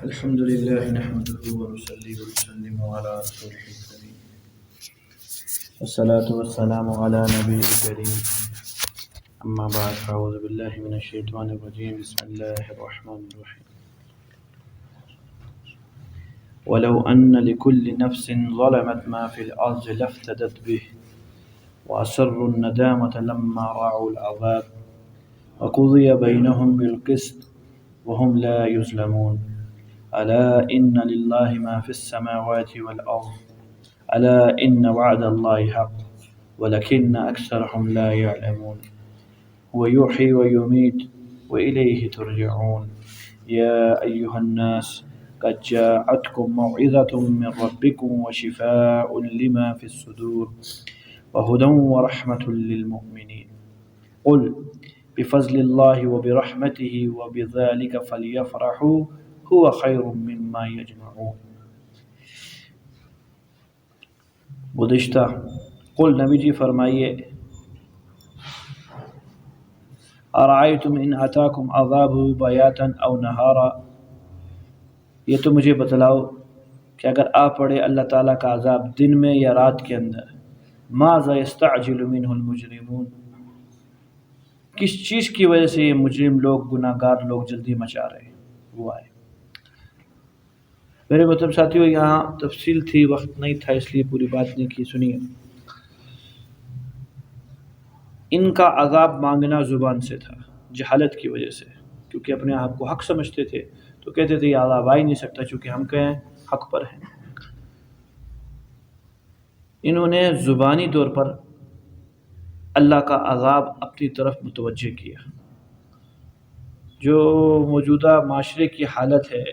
الحمد لله نحمده ونصلي ونسلم على رسوله الكريم والصلاة والسلام على نبي الكريم أما بعد فأعوذ بالله من الشيطان الرجيم بسم الله الرحمن الرحيم ولو أن لكل نفس ظلمت ما في الأرض لافتدت به وأسروا الندامة لما رأوا العذاب وقضي بينهم بالقسط وهم لا يظلمون ألا إن لله ما في السماوات والأرض ألا إن وعد الله حق ولكن أكثرهم لا يعلمون هو يحيي ويميت وإليه ترجعون يا أيها الناس قد جاءتكم موعظة من ربكم وشفاء لما في الصدور وهدى ورحمة للمؤمنين قل بفضل الله وبرحمته وبذلك فليفرحوا هو خیر مما یجمعون۔ گزشتہ قل نبی جی فرمائیے ارأیتم ان اتاکم عذابہ بیاتا او نہارا، یہ تو مجھے بتلاؤ کہ اگر آ پڑے اللہ تعالیٰ کا عذاب دن میں یا رات کے اندر، ماذا یستعجل منہ المجرمون، کس چیز کی وجہ سے یہ مجرم لوگ گناہ گار لوگ جلدی مچا رہے ہیں، وہ آئے۔ میرے محترم ساتھیوں، یہاں تفصیل تھی، وقت نہیں تھا اس لیے پوری بات نہیں کی، سنیے۔ ان کا عذاب مانگنا زبان سے تھا، جہالت کی وجہ سے، کیونکہ اپنے آپ کو حق سمجھتے تھے تو کہتے تھے یہ عذاب آ ہی نہیں سکتا چونکہ ہم کہیں حق پر ہیں۔ انہوں نے زبانی طور پر اللہ کا عذاب اپنی طرف متوجہ کیا۔ جو موجودہ معاشرے کی حالت ہے،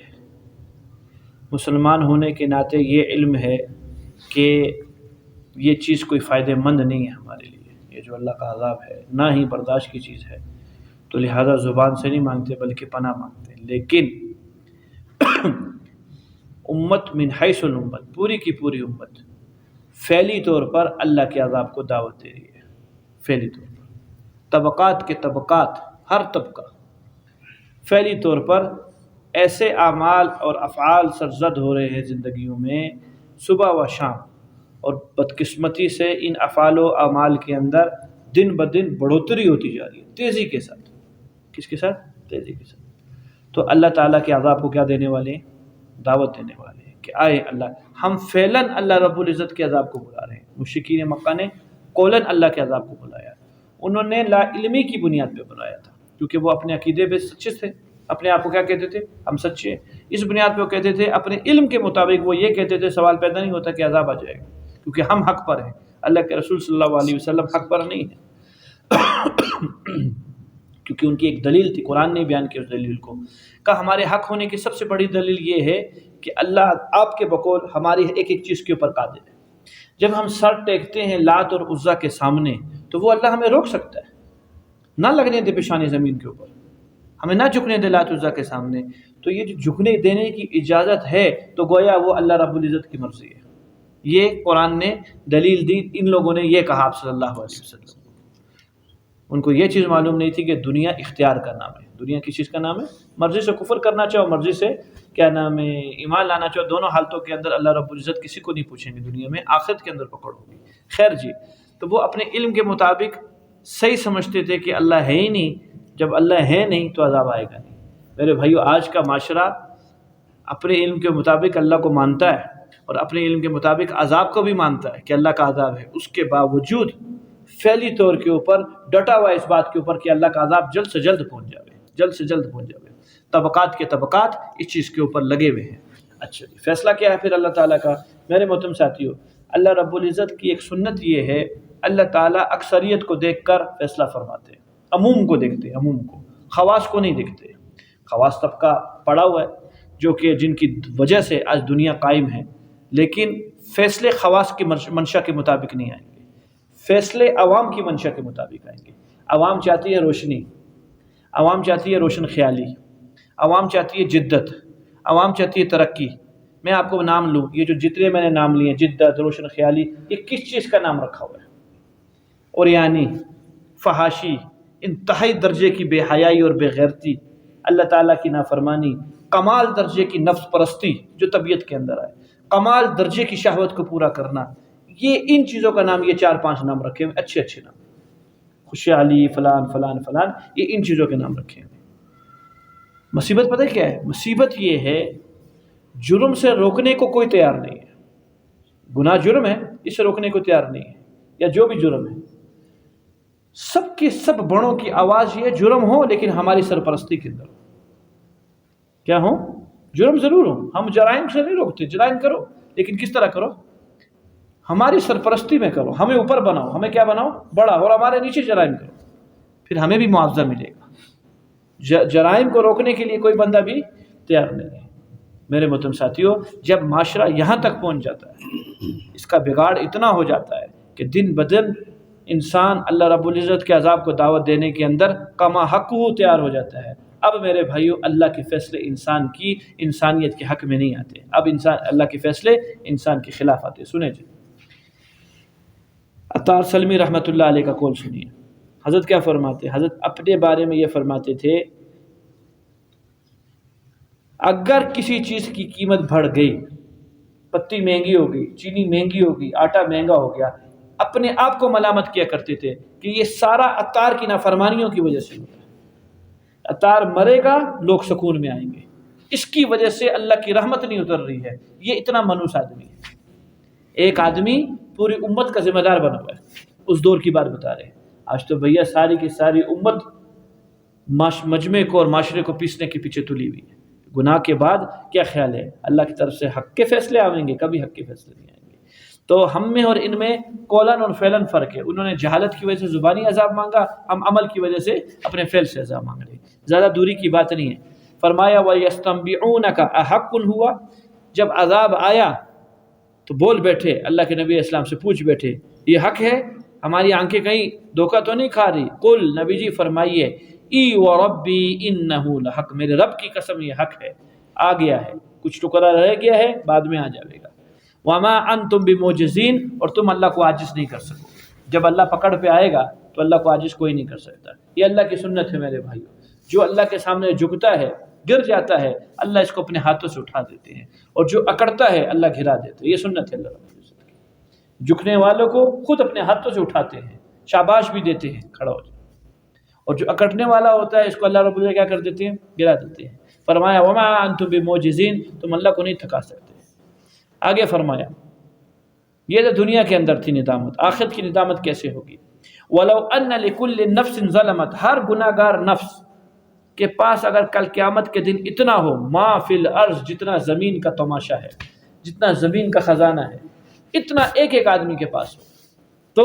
مسلمان ہونے کے ناطے یہ علم ہے کہ یہ چیز کوئی فائدہ مند نہیں ہے ہمارے لیے، یہ جو اللہ کا عذاب ہے نہ ہی برداشت کی چیز ہے، تو لہذا زبان سے نہیں مانگتے بلکہ پناہ مانگتے ہیں۔ لیکن امت من حیث الامت، پوری کی پوری امت فعلی طور پر اللہ کے عذاب کو دعوت دے رہی ہے، فعلی طور پر طبقات کے طبقات، ہر طبقہ فعلی طور پر ایسے اعمال اور افعال سرزد ہو رہے ہیں زندگیوں میں صبح و شام، اور بدقسمتی سے ان افعال و اعمال کے اندر دن بدن بڑھوتری ہوتی جا رہی ہے، تیزی کے ساتھ۔ کس کے ساتھ؟ تیزی کے ساتھ۔ تو اللہ تعالیٰ کے عذاب کو کیا دینے والے ہیں؟ دعوت دینے والے ہیں کہ آئے اللہ، ہم فعلاً اللہ رب العزت کے عذاب کو بلا رہے ہیں۔ مشرکین مکہ نے قولاً اللہ کے عذاب کو بلایا، انہوں نے لا علمی کی بنیاد پہ بلایا تھا، کیونکہ وہ اپنے عقیدے پہ سچے تھے، اپنے آپ کو کیا کہتے تھے؟ ہم سچے ہیں۔ اس بنیاد پہ وہ کہتے تھے، اپنے علم کے مطابق وہ یہ کہتے تھے، سوال پیدا نہیں ہوتا کہ عذاب آ جائے گا، کیونکہ ہم حق پر ہیں، اللہ کے رسول صلی اللہ علیہ وسلم حق پر نہیں ہیں۔ کیونکہ ان کی ایک دلیل تھی، قرآن نے بیان کیا اس دلیل کو، کہ ہمارے حق ہونے کی سب سے بڑی دلیل یہ ہے کہ اللہ آپ کے بقول ہماری ایک ایک چیز کے اوپر قادر ہے۔ جب ہم سر ٹیکتے ہیں لات اور عزا کے سامنے تو وہ اللہ ہمیں روک سکتا ہے، نہ لگنے دے پیشانی زمین کے اوپر، ہمیں نہ جھکنے دے لات عزا کے سامنے، تو یہ جو جھکنے دینے کی اجازت ہے تو گویا وہ اللہ رب العزت کی مرضی ہے۔ یہ قرآن نے دلیل دی، ان لوگوں نے یہ کہا آپ صلی اللہ علیہ وسلم، ان کو یہ چیز معلوم نہیں تھی کہ دنیا اختیار کا نام ہے۔ دنیا کس چیز کا نام ہے؟ مرضی سے کفر کرنا چاہو، مرضی سے کیا نام ہے ایمان لانا چاہو، دونوں حالتوں کے اندر اللہ رب العزت کسی کو نہیں پوچھیں گے دنیا میں، آخرت کے اندر پکڑ ہوگی۔ خیر جی، تو وہ اپنے علم کے مطابق صحیح سمجھتے تھے کہ اللہ ہے ہی نہیں، جب اللہ ہے نہیں تو عذاب آئے گا نہیں۔ میرے بھائیو، آج کا معاشرہ اپنے علم کے مطابق اللہ کو مانتا ہے اور اپنے علم کے مطابق عذاب کو بھی مانتا ہے کہ اللہ کا عذاب ہے، اس کے باوجود فعلی طور کے اوپر ڈٹا ہوا اس بات کے اوپر کہ اللہ کا عذاب جلد سے جلد پہنچ جائے، جلد سے جلد پہنچ جائے۔ طبقات کے طبقات اس چیز کے اوپر لگے ہوئے ہیں۔ اچھا جی، فیصلہ کیا ہے پھر اللہ تعالیٰ کا؟ میرے محترم ساتھیو، اللہ رب العزت کی ایک سنت یہ ہے، اللہ تعالیٰ اکثریت کو دیکھ کر فیصلہ فرماتے ہیں، عموم کو دیکھتے ہیں، عموم کو، خواص کو نہیں دیکھتے۔ خواص طبقہ پڑا ہوا ہے جو کہ جن کی وجہ سے آج دنیا قائم ہے، لیکن فیصلے خواص کی منشا کے مطابق نہیں آئیں گے، فیصلے عوام کی منشا کے مطابق آئیں گے۔ عوام چاہتی ہے روشنی، عوام چاہتی ہے روشن خیالی، عوام چاہتی ہے جدت، عوام چاہتی ہے ترقی۔ میں آپ کو نام لوں، یہ جو جتنے میں نے نام لیے، جدت، روشن خیالی، یہ کس چیز کا نام رکھا ہوا ہے؟ اور یعنی فحاشی، انتہائی درجے کی بے حیائی اور بے غیرتی، اللہ تعالیٰ کی نافرمانی، کمال درجے کی نفس پرستی جو طبیعت کے اندر آئے، کمال درجے کی شہوت کو پورا کرنا، یہ ان چیزوں کا نام، یہ 4-5 نام رکھے ہوئے، اچھے اچھے نام، خوشحالی فلان فلان فلان، یہ ان چیزوں کے نام رکھے ہوئے۔ مصیبت پتہ کیا ہے؟ مصیبت یہ ہے جرم سے روکنے کو کوئی تیار نہیں ہے۔ گناہ جرم ہے، اسے روکنے کو تیار نہیں ہے، یا جو بھی جرم ہے، سب کے سب بڑوں کی آواز یہ جرم ہو لیکن ہماری سرپرستی کے اندر کیا ہو؟ جرم ضرور ہو، ہم جرائم سے نہیں روکتے، جرائم کرو لیکن کس طرح کرو؟ ہماری سرپرستی میں کرو، ہمیں اوپر بناؤ، ہمیں کیا بناؤ؟ بڑا، اور ہمارے نیچے جرائم کرو، پھر ہمیں بھی معاوضہ ملے گا۔ جرائم کو روکنے کے لیے کوئی بندہ بھی تیار نہیں ہے۔ میرے محترم ساتھیوں، جب معاشرہ یہاں تک پہنچ جاتا ہے، اس کا بگاڑ اتنا ہو جاتا ہے کہ دن بدن انسان اللہ رب العزت کے عذاب کو دعوت دینے کے اندر کما حق ہو تیار ہو جاتا ہے، اب میرے بھائیوں اللہ کے فیصلے انسان کی انسانیت کے حق میں نہیں آتے، اب اللہ کے فیصلے انسان کے خلاف آتے۔ سنیں جی، عطار سلمی رحمۃ اللہ علیہ کا قول سنیے، حضرت کیا فرماتے؟ حضرت اپنے بارے میں یہ فرماتے تھے، اگر کسی چیز کی قیمت بڑھ گئی، پتی مہنگی ہو گئی، چینی مہنگی ہو گئی، آٹا مہنگا ہو گیا، اپنے آپ کو ملامت کیا کرتے تھے کہ یہ سارا عطار کی نافرمانیوں کی وجہ سے ہوتا ہے، عطار مرے گا لوگ سکون میں آئیں گے، اس کی وجہ سے اللہ کی رحمت نہیں اتر رہی ہے، یہ اتنا منحوس آدمی ہے۔ ایک آدمی پوری امت کا ذمہ دار بنا ہوا ہے، اس دور کی بات بتا رہے ہیں۔ آج تو بھیا ساری کی ساری امت مجمع کو اور معاشرے کو پیسنے کے پیچھے تلی ہوئی ہے۔ گناہ کے بعد کیا خیال ہے؟ اللہ کی طرف سے حق کے فیصلے آئیں گے؟ کبھی حق کے فیصلے نہیں آئیں گے۔ تو ہم میں اور ان میں قولاً اور فعلاً فرق ہے، انہوں نے جہالت کی وجہ سے زبانی عذاب مانگا، ہم عمل کی وجہ سے اپنے فعل سے عذاب مانگ رہے ہیں، زیادہ دوری کی بات نہیں ہے۔ فرمایا وَيَسْتَنبِعُونَكَ أَحَقٌ ہوا، جب عذاب آیا تو بول بیٹھے، اللہ کے نبی اسلام سے پوچھ بیٹھے یہ حق ہے؟ ہماری آنکھیں کہیں دھوکہ تو نہیں کھا رہی؟ قل، نبی جی فرمائیے، ای وربی انہ لحق، میرے رب کی قسم یہ حق ہے، آ گیا ہے، کچھ ٹکڑا رہ گیا ہے، بعد میں آ جائے گا۔ وما انتم بمعجزین، اور تم اللہ کو عاجز نہیں کر سکو، جب اللہ پکڑ پہ آئے گا تو اللہ کو عاجز کوئی نہیں کر سکتا۔ یہ اللہ کی سنت ہے میرے بھائیو، جو اللہ کے سامنے جھکتا ہے، گر جاتا ہے، اللہ اس کو اپنے ہاتھوں سے اٹھا دیتے ہیں، اور جو اکڑتا ہے اللہ گھرا دیتے ہیں، یہ سنت ہے اللہ رب العزت کی۔ جھکنے والوں کو خود اپنے ہاتھوں سے اٹھاتے ہیں، شاباش بھی دیتے ہیں، کھڑا ہو جائے، اور جو اکڑنے والا ہوتا ہے اس کو اللہ رب العزت کیا کر دیتے ہیں؟ گرا دیتے ہیں۔ فرمایا وما انتم بمعجزین، تم اللہ کو نہیں تھکا سکتے۔ آگے فرمایا یہ تو دنیا کے اندر تھی ندامت، آخرت کی ندامت کیسے ہوگی؟ وَلَوْ أَنَّ لِكُلِّ نَفْسٍ ظَلَمَتْ، ہر گناہ گار نفس کے پاس اگر کل قیامت کے دن اتنا ہو، ما فی الارض، جتنا زمین کا تماشا ہے، جتنا زمین کا خزانہ ہے، اتنا ایک ایک آدمی کے پاس ہو، تو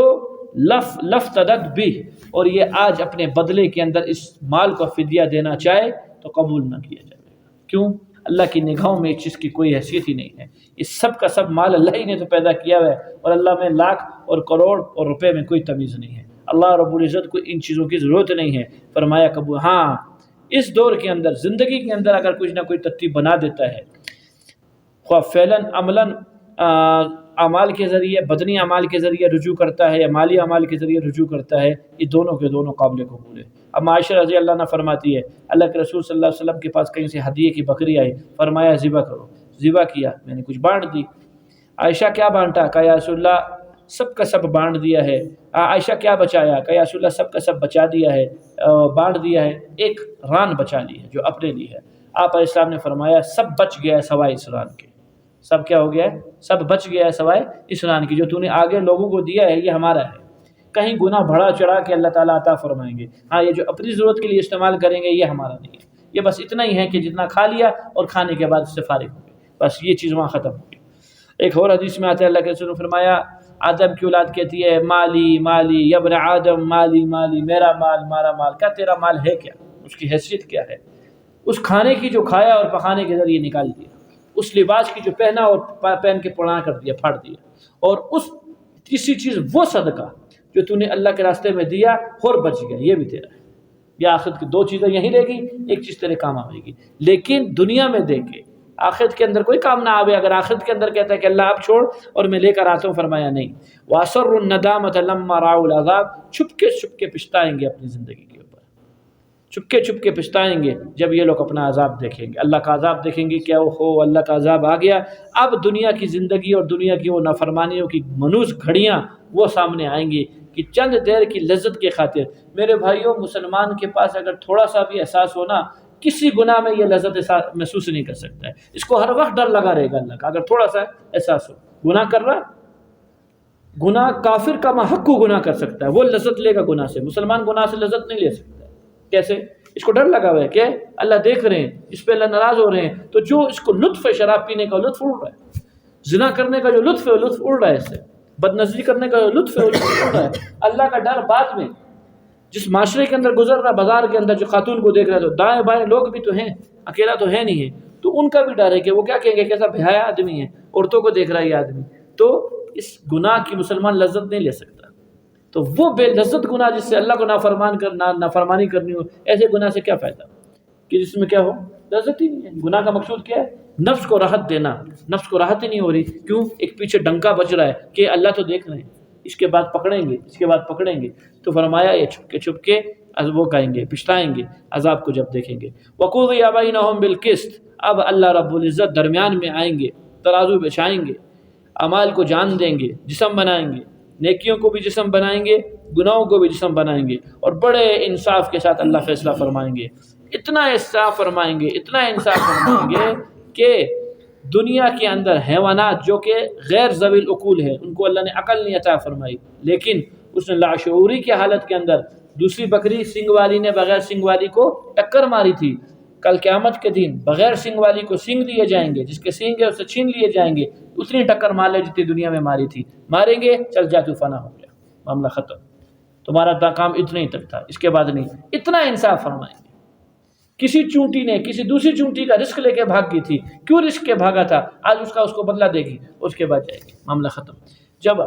لفتدت بھی، اور یہ آج اپنے بدلے کے اندر اس مال کو فدیہ دینا چاہے تو قبول نہ کیا جائے گا۔ کیوں؟ اللہ کی نگاہوں میں اس چیز کی کوئی حیثیت ہی نہیں ہے، اس سب کا سب مال اللہ ہی نے تو پیدا کیا ہوا ہے، اور اللہ میں لاکھ اور کروڑ اور روپے میں کوئی تمیز نہیں ہے، اللہ رب العزت کو ان چیزوں کی ضرورت نہیں ہے۔ فرمایا قبول، ہاں اس دور کے اندر زندگی کے اندر اگر کچھ نہ کوئی ترتیب بنا دیتا ہے، خواہ فعلاً عملاً اعمال کے ذریعے، بدنی اعمال کے ذریعے رجوع کرتا ہے یا مالی اعمال کے ذریعے رجوع کرتا ہے، یہ دونوں کے دونوں قابل قبول ہے۔ اب عائشہ رضی اللہ عنہ فرماتی ہے اللہ کے رسول صلی اللہ علیہ وسلم کے پاس کہیں سے ہدیے کی بکری آئی، فرمایا ذبح کرو، ذبح کیا، میں نے کچھ بانٹ دی۔ عائشہ کیا بانٹا؟ کہا یا رسول اللہ سب کا سب بانٹ دیا ہے۔ عائشہ کیا بچایا؟ کہا یا رسول اللہ سب کا سب بچا دیا ہے، بانٹ دیا ہے، ایک ران بچا لی ہے جو اپنے لی ہے۔ آپ علیہ السلام نے فرمایا سب بچ گیا ہے سوائے اس ران کے، سب کیا ہو گیا ہے؟ سب بچ گیا ہے سوائے اس ران کی، جو تو نے آگے لوگوں کو دیا ہے یہ ہمارا ہے۔ کہیں گناہ بڑھا چڑھا کے اللہ تعالیٰ عطا فرمائیں گے، ہاں یہ جو اپنی ضرورت کے لیے استعمال کریں گے یہ ہمارا نہیں ہے، یہ بس اتنا ہی ہے کہ جتنا کھا لیا اور کھانے کے بعد اس سے فارغ ہو گئے، بس یہ چیز وہاں ختم ہو گئی۔ ایک اور حدیث میں آتا ہے اللہ کے رسول نے فرمایا آدم کی اولاد کہتی ہے مالی مالی یا ابن آدم مالی مالی، میرا مال مارا مال۔ کیا تیرا مال ہے کیا؟ اس کی حیثیت کیا ہے؟ اس کھانے کی جو کھایا اور پکانے کے ذریعے نکال دیا، اس لباس کی جو پہنا اور پہن کے پرانا کر دیا، پھاڑ دیا، اور اس تیسری چیز وہ صدقہ جو تو نے اللہ کے راستے میں دیا اور بچ گیا، یہ بھی تیرا ہے۔ یا آخرت کی دو چیزیں یہیں رہے گی، ایک چیز تیرے کام آئے گی، لیکن دنیا میں دے کے آخرت کے اندر کوئی کام نہ آوے۔ اگر آخرت کے اندر کہتا ہے کہ اللہ آپ چھوڑ اور میں لے کر آتا ہوں، فرمایا نہیں۔ وَأَسَرُّوا النَّدَامَةَ لَمَّا رَأَوُا الْعَذَابَ، چھپ کے پچھتائیں گے اپنی زندگی کے اوپر۔ چپکے چپکے پچھتائیں گے جب یہ لوگ اپنا عذاب دیکھیں گے، اللہ کا عذاب دیکھیں گے، کیا ہو اللہ کا عذاب آ گیا۔ اب دنیا کی زندگی اور دنیا کی وہ نافرمانیوں کی منوس گھڑیاں وہ سامنے آئیں گی کہ چند دیر کی لذت کے خاطر۔ میرے بھائیوں، مسلمان کے پاس اگر تھوڑا سا بھی احساس ہونا، کسی گناہ میں یہ لذت محسوس نہیں کر سکتا ہے، اس کو ہر وقت ڈر لگا رہے گا اللہ کا۔ اگر تھوڑا سا احساس ہو گناہ کر رہا، گناہ کافر کا محق کو گناہ کر سکتا ہے، وہ لذت لے گا گناہ سے، مسلمان گناہ سے لذت نہیں لے سکتا ہے۔ کیسے؟ اس کو ڈر لگا ہوا ہے کہ اللہ دیکھ رہے ہیں، اس پہ اللہ ناراض ہو رہے ہیں، تو جو اس کو لطف ہے شراب پینے کا لطف اڑ رہا ہے، زنا کرنے کا جو لطف ہے وہ لطف اڑ رہا ہے، اس سے بد نظری کرنے کا جو لطف ہے وہ لطف اڑ رہا ہے۔ اللہ کا ڈر بعد میں، جس معاشرے کے اندر گزر رہا، بازار کے اندر جو خاتون کو دیکھ رہا ہے، تو دائیں بائیں لوگ بھی تو ہیں، اکیلا تو ہے نہیں ہے، تو ان کا بھی ڈر ہے کہ وہ کیا کہیں گے، کیسا بے حیا آدمی ہے، عورتوں کو دیکھ رہا ہے یہ آدمی، تو اس گناہ کی مسلمان لذت نہیں لے سکتا۔ تو وہ بے لذت گناہ جس سے اللہ کو نافرمانی کرنی ہو، ایسے گناہ سے کیا فائدہ کہ جس میں کیا ہو، لذت ہی نہیں ہے۔ گناہ کا مقصود کیا ہے؟ نفس کو راحت دینا، نفس کو راحت ہی نہیں ہو رہی، کیوں؟ ایک پیچھے ڈنکا بج رہا ہے کہ اللہ تو دیکھ رہے ہیں، اس کے بعد پکڑیں گے، اس کے بعد پکڑیں گے، تو فرمایا یہ چھپکے چھپکے وہ کہیں گے، پچھتائیں گے عذاب کو جب دیکھیں گے۔ وقضی بینہم بالقسط، اب اللہ رب العزت درمیان میں آئیں گے، ترازو بچھائیں گے، اعمال کو جان دیں گے، جسم بنائیں گے، نیکیوں کو بھی جسم بنائیں گے، گناہوں کو بھی جسم بنائیں گے، اور بڑے انصاف کے ساتھ اللہ فیصلہ فرمائیں گے۔ اتنا انصاف فرمائیں گے، اتنا انصاف فرمائیں گے کہ دنیا کے اندر حیوانات جو کہ غیر ذوی العقول ہے، ان کو اللہ نے عقل نہیں عطا فرمائی، لیکن اس نے لاشعوری کی حالت کے اندر دوسری بکری سنگ والی نے بغیر سنگ والی کو ٹکر ماری تھی، کل قیامت کے دن بغیر سنگ والی کو سنگ دیے جائیں گے، جس کے سنگ ہے اسے چھین لیے جائیں گے، اتنی ٹکر مار لے جتنی دنیا میں ماری تھی، ماریں گے، چل جا تو فنا ہو گیا، معاملہ ختم، تمہارا کام اتنے ہی تک تھا، اس کے بعد نہیں۔ اتنا انصاف فرمائیں گے۔ کسی چونٹی نے کسی دوسری چونٹی کا رزق لے کے بھاگ گئی تھی، کیوں رزق کے بھاگا تھا، آج اس کو بدلہ دے گی، اس کے بعد جائے گی، معاملہ ختم۔ جب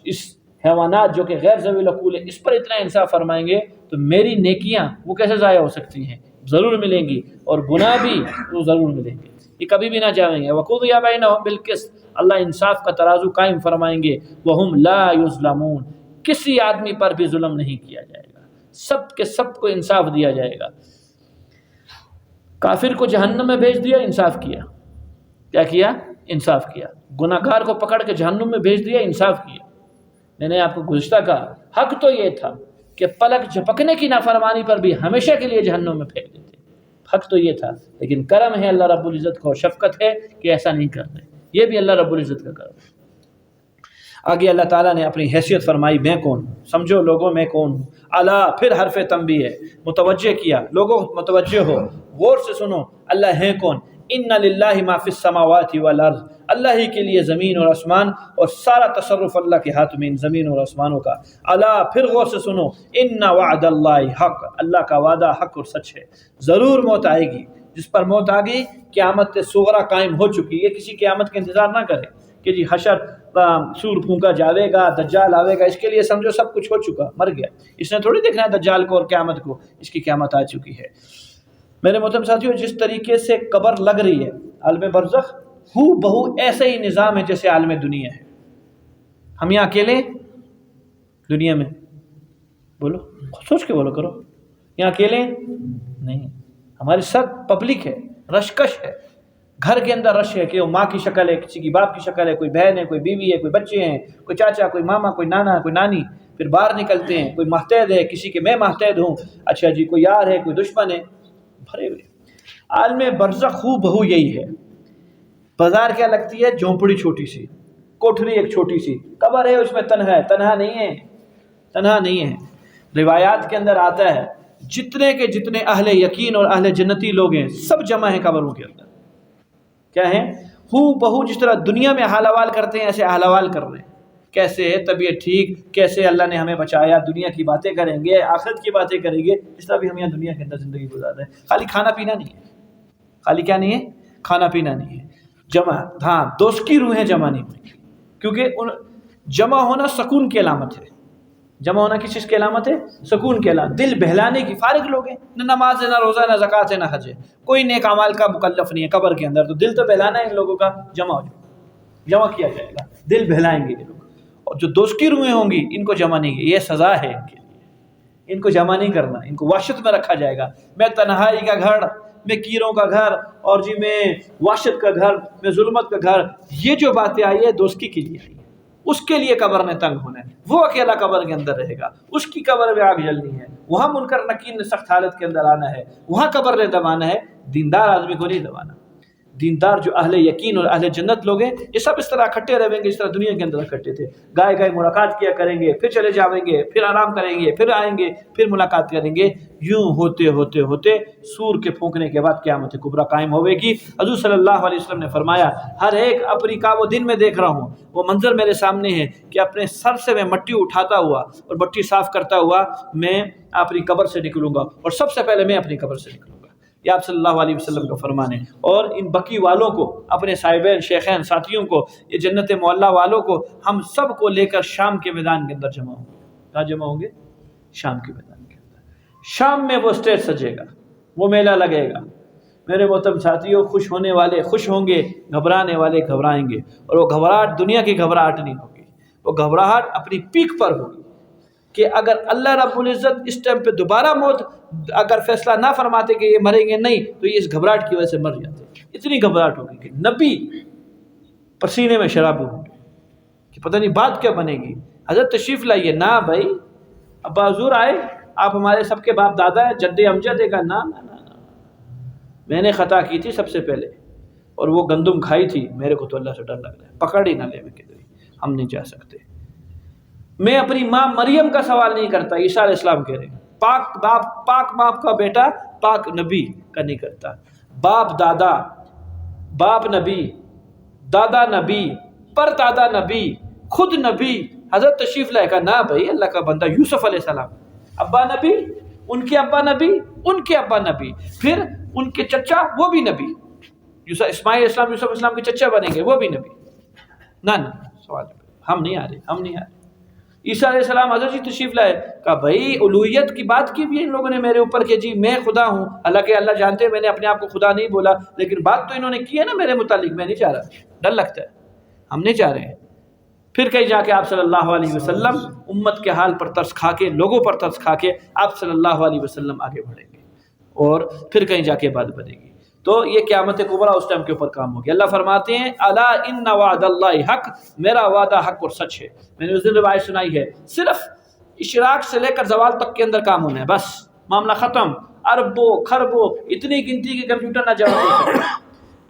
اس حیوانات جو کہ غیر ذوی العقول ہے اس پر اتنا انصاف فرمائیں گے تو میری نیکیاں وہ کیسے ضائع ہو سکتی ہیں؟ ضرور ملیں گی، اور گناہ بھی وہ ضرور ملیں گے، یہ کبھی بھی نہ جائیں گے۔ وقضی بینہم بالقسط، اللہ انصاف کا ترازو قائم فرمائیں گے۔ وہم لا یظلمون، کسی آدمی پر بھی ظلم نہیں کیا جائے گا، سب کے سب کو انصاف دیا جائے گا۔ کافر کو جہنم میں بھیج دیا، انصاف کیا، کیا کیا؟ انصاف کیا۔ گناہ گار کو پکڑ کے جہنم میں بھیج دیا، انصاف کیا۔ میں نے آپ کو گزشتہ کہا، حق تو یہ تھا کہ پلک جھپکنے کی نافرمانی پر بھی ہمیشہ کے لیے جہنم میں پھینک دیتے، حق تو یہ تھا، لیکن کرم ہے اللہ رب العزت کو، شفقت ہے کہ ایسا نہیں کرتے، یہ بھی اللہ رب العزت کا کرم ہے۔ آگے اللہ تعالیٰ نے اپنی حیثیت فرمائی، میں کون ہوں، سمجھو لوگوں میں کون ہوں۔ الا، پھر حرف تنبیہ ہے، متوجہ کیا، لوگوں متوجہ ہو، غور سے سنو، اللہ ہے کون؟ ان للہ ما فی السماوات والارض، اللہ ہی کے لیے زمین اور آسمان، اور سارا تصرف اللہ کے ہاتھ میں ان زمین اور آسمانوں کا۔ الا، پھر غور سے سنو، ان وعد اللہ حق، اللہ کا وعدہ حق اور سچ ہے، ضرور موت آئے گی، جس پر موت آ گئی قیامت صغریٰ قائم ہو چکی ہے، کسی قیامت کا انتظار نہ کرے کہ جی حشر سور پھونکا جاوے گا، دجال آوے گا، اس کے لیے سمجھو سب کچھ ہو چکا، مر گیا، اس نے تھوڑی دیکھنا ہے دجال کو اور قیامت کو، اس کی قیامت آ چکی ہے۔ میرے محترم ساتھیوں، جس طریقے سے قبر لگ رہی ہے عالم برزخ، ہو بہو ایسے ہی نظام ہے جیسے عالم دنیا ہے۔ ہم یہاں اکیلے دنیا میں، بولو سوچ کے بولو کرو، یہاں اکیلے نہیں، ہماری سب پبلک ہے، رشکش ہے، گھر کے اندر رش ہے کہ وہ ماں کی شکل ہے، کسی کی باپ کی شکل ہے، کوئی بہن ہے، کوئی بیوی ہے، کوئی بچے ہیں، کوئی چاچا، کوئی ماما، کوئی نانا، کوئی نانی، پھر باہر نکلتے ہیں، کوئی محتاج ہے، کسی کے میں محتاج ہوں، اچھا جی، کوئی یار ہے، کوئی دشمن ہے، بھرے ہوئے۔ عالم برزخ ہو بہو یہی ہے۔ بازار کیا لگتی ہے؟ جھونپڑی چھوٹی سی، کوٹھری ایک چھوٹی سی، قبر ہے اس میں تنہا ہے، تنہا نہیں ہے، تنہا نہیں ہے۔ روایات کے اندر آتا ہے جتنے کے جتنے اہل یقین اور اہل جنتی لوگ ہیں سب جمع ہیں قبروں کے اندر۔ کیا ہیں؟ ہو بہو جس طرح دنیا میں حال حوال کرتے ہیں ایسے حال حوال کر رہے ہیں، کیسے ہے طبیعت ٹھیک، کیسے اللہ نے ہمیں بچایا، دنیا کی باتیں کریں گے، آخرت کی باتیں کریں گے، جس طرح بھی ہم یہاں دنیا کے اندر زندگی گزار رہے ہیں۔ خالی کھانا پینا نہیں ہے، خالی کیا نہیں ہے؟ کھانا پینا نہیں ہے، جمع، ہاں دوست کی روحیں جمع نہیں ہوئی، کیونکہ جمع ہونا سکون کی علامت ہے۔ جمع ہونا کس چیز کی علامت ہے؟ سکون کی علامت، دل بہلانے کی۔ فارغ لوگ ہیں، نہ نماز ہے، نہ روزہ، نہ زکوٰۃ ہے، نہ حج ہے، کوئی نیک اعمال کا مکلف نہیں ہے قبر کے اندر، تو دل تو بہلانا ہے ان لوگوں کا، جمع ہو جائے، جمع کیا جائے گا، دل بہلائیں گے یہ لوگ۔ اور جو دوست کی روحیں ہوں گی ان کو جمع نہیں، یہ سزا ہے ان کے لیے، ان کو جمع نہیں کرنا، ان کو وحشت میں رکھا جائے گا۔ میں تنہائی کا گھر، میں کیڑوں کا گھر، اور جی میں وحشت کا گھر، میں ظلمت کا گھر، یہ جو باتیں آئی ہے دوستی کے لیے آئی ہے۔ اس کے لیے قبر میں تنگ ہونا ہے، وہ اکیلا قبر کے اندر رہے گا، اس کی قبر میں آگ جلنی ہے، وہاں منکر نکیر نے سخت حالت کے اندر آنا ہے، وہاں قبر نے دبانا ہے، دیندار آدمی کو نہیں دبانا۔ دیندار جو اہل یقین اور اہل جنت لوگ ہیں یہ سب اس طرح اکٹھے رہیں گے جس طرح دنیا کے اندر اکٹھے تھے، گائے گائے ملاقات کیا کریں گے، پھر چلے جاویں گے، پھر آرام کریں گے، پھر آئیں گے، پھر ملاقات کریں گے، یوں ہوتے ہوتے ہوتے سور کے پھونکنے کے بعد قیامت کبریٰ قائم ہوئے گی۔ حضور صلی اللہ علیہ وسلم نے فرمایا ہر ایک اپنی کا وہ دن میں دیکھ رہا ہوں، وہ منظر میرے سامنے ہے کہ اپنے سر سے میں مٹی اٹھاتا ہوا اور مٹی صاف کرتا ہوا میں اپنی قبر سے نکلوں گا، اور سب سے پہلے میں اپنی قبر سے نکلوں گا۔ یہ آپ صلی اللہ علیہ وسلم کا فرمان ہے۔ اور ان بقی والوں کو، اپنے صاحبین، شیخین، ساتھیوں کو، یہ جنت معلیٰ والوں کو، ہم سب کو لے کر شام کے میدان کے اندر جمع ہوں گے۔ کہاں جمع ہوں گے؟ شام کے میدان کے اندر۔ شام میں وہ اسٹیج سجے گا، وہ میلہ لگے گا۔ میرے محترم ساتھیوں، خوش ہونے والے خوش ہوں گے، گھبرانے والے گھبرائیں گے، اور وہ گھبراہٹ دنیا کی گھبراہٹ نہیں ہوگی، وہ گھبراہٹ اپنی پیک پر ہوگی کہ اگر اللہ رب العزت اس ٹائم پہ دوبارہ موت اگر فیصلہ نہ فرماتے کہ یہ مریں گے نہیں تو یہ اس گھبراہٹ کی وجہ سے مر جاتے۔ اتنی گھبراہٹ ہوگی کہ نبی پسینے میں شراب ہوں گے کہ پتہ نہیں بات کیا بنے گی۔ حضرت تشریف لائیے، نہ بھائی ابا حضور آئے، آپ ہمارے سب کے باپ دادا ہے، جد امجد ہے، نہ میں نے خطا کی تھی سب سے پہلے، اور وہ گندم کھائی تھی، میرے کو تو اللہ سے ڈر لگ رہا ہے، پکڑ ہی نہ لے میں کدھر، ہم نہیں جا سکتے۔ میں اپنی ماں مریم کا سوال نہیں کرتا، عیسیٰ علیہ السلام کہہ رہے ہیں، پاک باپ کا بیٹا پاک نبی کا نہیں کرتا۔ باپ دادا، باپ نبی، دادا نبی، پر دادا نبی، خود نبی، حضرت تشریف لائے کا نہ بھائی اللہ کا بندہ یوسف علیہ السلام ابا نبی، ان کے ابا نبی، ان کے ابا نبی، پھر ان کے چچا وہ بھی نبی، اسماعیل اسلام یوسف اسلام کے چچا بنیں گے وہ بھی نبی۔ نہ سوال ہم نہیں آ رہے۔ عیسیٰ علیہ السلام حضرت جی تشریف لائے، کہا بھائی الوہیت کی بات کی بھی ان لوگوں نے میرے اوپر کہ جی میں خدا ہوں، حالانکہ اللہ جانتے ہیں میں نے اپنے آپ کو خدا نہیں بولا، لیکن بات تو انہوں نے کی ہے نا میرے متعلق، میں نہیں چاہ رہا، ڈر لگتا ہے، ہم نہیں چاہ رہے ہیں۔ پھر کہیں جا کے آپ صلی اللہ علیہ وسلم امت کے حال پر ترس کھا کے، لوگوں پر ترس کھا کے آپ صلی اللہ علیہ وسلم آگے بڑھیں گے، اور پھر کہیں جا کے بات بنے گی۔ تو یہ قیامت کبریٰ اس ٹائم کے اوپر کام ہوگی۔ اللہ فرماتے ہیں الا ان وعد اللہ حق، میرا وعدہ حق اور سچ ہے۔ میں نے اس دن روایت سنائی ہے، صرف اشراق سے لے کر زوال تک کے اندر کام ہونا ہے، بس معاملہ ختم۔ اربوں خربوں اتنی گنتی کے کمپیوٹر نہ جمع ہو سکے۔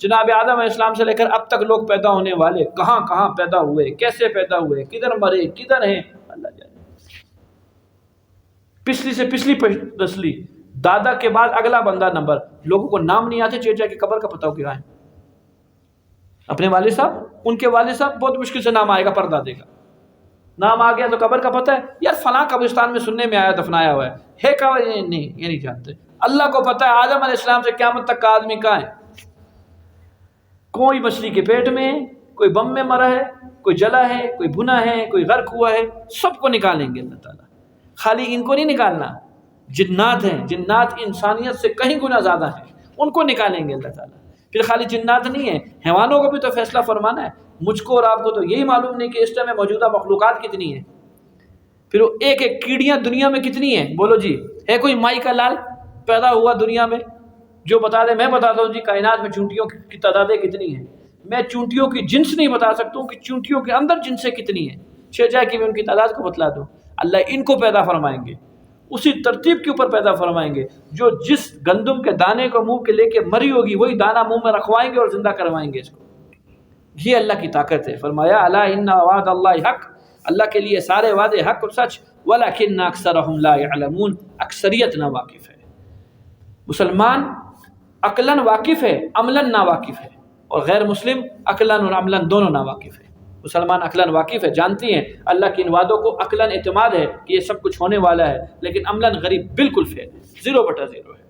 جناب آدم علیہ السلام سے لے کر اب تک لوگ پیدا ہونے والے کہاں کہاں پیدا ہوئے، کیسے پیدا ہوئے، کدھر مرے، کدھر ہیں، اللہ جانے۔ پچھلی سے پچھلی نسلی، دادا کے بعد اگلا بندہ نمبر، لوگوں کو نام نہیں آتے، چیچا کی قبر کا پتہ ہو کیا ہے۔ اپنے والد صاحب، ان کے والد صاحب بہت مشکل سے نام آئے گا پردادے کا، نام آ گیا تو قبر کا پتہ ہے، یار فلاں قبرستان میں سننے میں آیا دفنایا ہوا ہے قبر، نہیں یہ نہیں جانتے۔ اللہ کو پتہ ہے آدم علیہ السلام سے قیامت تک کا آدمی کہاں ہے، کوئی مچھلی کے پیٹ میں ہے، کوئی بم میں مرا ہے، کوئی جلا ہے، کوئی بھنا ہے، کوئی غرق ہوا ہے، سب کو نکالیں گے اللہ تعالیٰ۔ خالی ان کو نہیں نکالنا، جنات ہیں، جنات انسانیت سے کہیں گنا زیادہ ہیں، ان کو نکالیں گے اللہ تعالیٰ۔ پھر خالی جنات نہیں ہے، حیوانوں کو بھی تو فیصلہ فرمانا ہے۔ مجھ کو اور آپ کو تو یہی معلوم نہیں کہ اس ٹائم میں موجودہ مخلوقات کتنی ہیں، پھر وہ ایک ایک کیڑیاں دنیا میں کتنی ہیں، بولو جی، ہے کوئی مائی کا لال پیدا ہوا دنیا میں جو بتا دے؟ میں بتاتا ہوں جی کائنات میں چونٹیوں کی تعدادیں کتنی ہیں، میں چونٹیوں کی جنس نہیں بتا سکتا ہوں کہ چونٹیوں کے اندر جنسیں کتنی ہیں، جائے کہ میں ان کی تعداد کو بتلا دوں۔ اللہ ان کو پیدا فرمائیں گے، اسی ترتیب کے اوپر پیدا فرمائیں گے، جو جس گندم کے دانے کو منہ کے لے کے مری ہوگی وہی دانہ منہ میں رکھوائیں گے اور زندہ کروائیں گے اس کو۔ یہ اللہ کی طاقت ہے۔ فرمایا الا ان وعد اللہ حق، اللہ کے لیے سارے وعدے حق اور سچ، ولکن اکثرهم لا يعلمون، اکثریت نا واقف ہے۔ مسلمان عقلاً واقف ہے، عملاً نا واقف ہے، اور غیر مسلم عقلاً اور عملاً دونوں نا واقف ہے۔ مسلمان عقلاً واقف ہے، جانتی ہیں اللہ کے ان وعدوں کو، عقلاً اعتماد ہے کہ یہ سب کچھ ہونے والا ہے، لیکن عملاً غریب بالکل فیل ہے، 0/0 ہے۔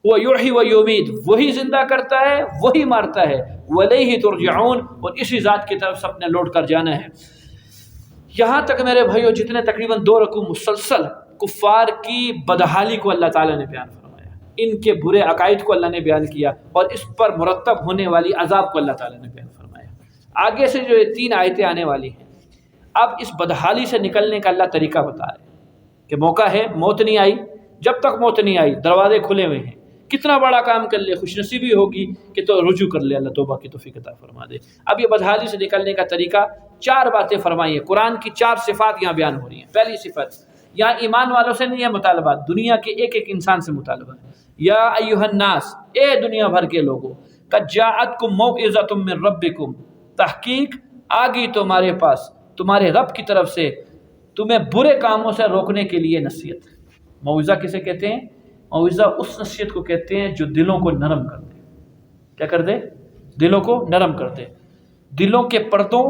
وہ یحیی و یمیت، وہی زندہ کرتا ہے وہی مارتا ہے، وَإِلَيْهِ ترجعون، اور اسی ذات کی طرف سب نے لوٹ کر جانا ہے۔ یہاں تک میرے بھائیوں جتنے تقریباً 2 رکوع مسلسل کفار کی بدحالی کو اللہ تعالیٰ نے بیان فرمایا، ان کے برے عقائد کو اللہ نے بیان کیا، اور اس پر مرتب ہونے والی عذاب کو اللہ تعالیٰ نے بیان فرمایا۔ آگے سے جو یہ 3 آیتیں آنے والی ہیں، اب اس بدحالی سے نکلنے کا اللہ طریقہ بتا رہے ہیں۔ کہ موقع ہے، موت نہیں آئی، جب تک موت نہیں آئی دروازے کھلے ہوئے ہیں، کتنا بڑا کام کر لے خوش نصیبی ہوگی کہ تو رجوع کر لے، اللہ توبہ کی توفیق عطا فرما دے۔ اب یہ بدحالی سے نکلنے کا طریقہ، 4 باتیں فرمائی ہیں، قرآن کی 4 صفات یہاں بیان ہو رہی ہیں۔ پہلی صفت، یہاں ایمان والوں سے نہیں ہے مطالبہ، دنیا کے ایک ایک انسان سے مطالبہ ہے۔ یا ایھا الناس، اے دنیا بھر کے لوگوں، قد جاءتکم موعظۃ من ربکم، تحقیق آ گئی تمہارے پاس تمہارے رب کی طرف سے تمہیں برے کاموں سے روکنے کے لیے نصیحت۔ موعظہ کسے کہتے ہیں؟ موعظہ اس نصیحت کو کہتے ہیں جو دلوں کو نرم کر دے۔ کیا کر دے؟ دلوں کو نرم کر دے، دلوں کے پردوں،